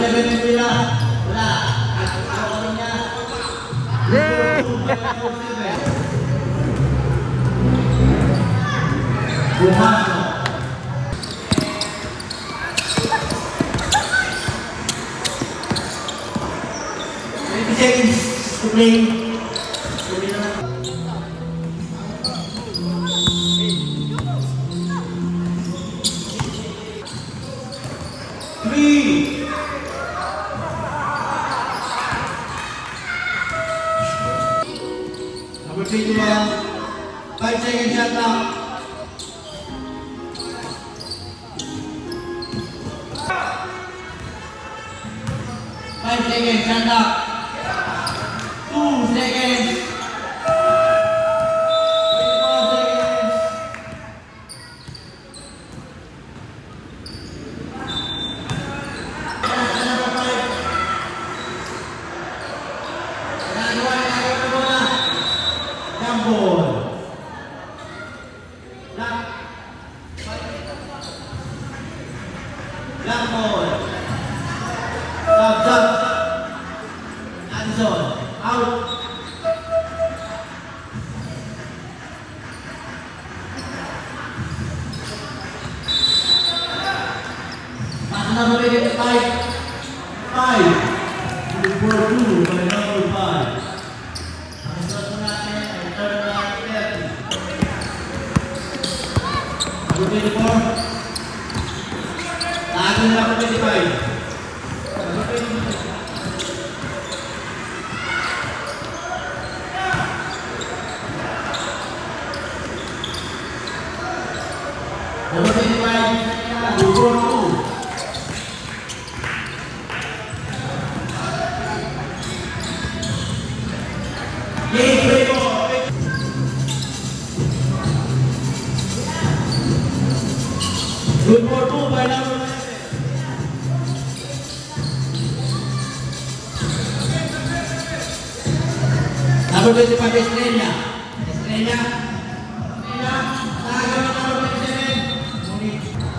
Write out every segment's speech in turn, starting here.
7 yung pila. Wala. Ako niya. Bumasok. 20 seconds to play. Three. Number 3 to 5 seconds shot now. 5 seconds shot now. 2 seconds. 24 seconds. Good for 2 by number 9. Number 25, Estrella. Estrella.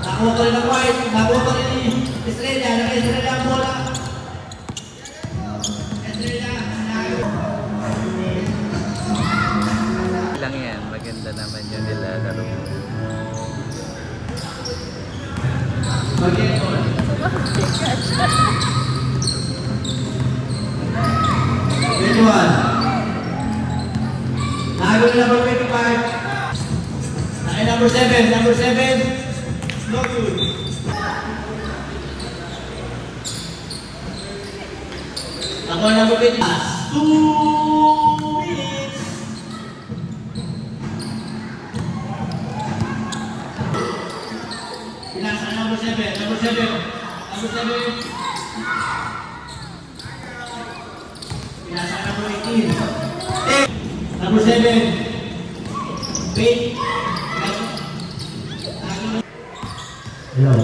Nakuha ko rin ang white. Nakuha ko rin ni Estrella. Naka-Estrella ang bola. Estrella. Lang yan. Maganda naman yun nila laro. Mag-get on. 21. Nago na number 25. Naka number 7. Number 7. No good. Ako number 20. 2 minutes. Ilang sa number 7. Number 7. Number 7. Ilang sa number 18. 10. Number 7. Wait. Hello.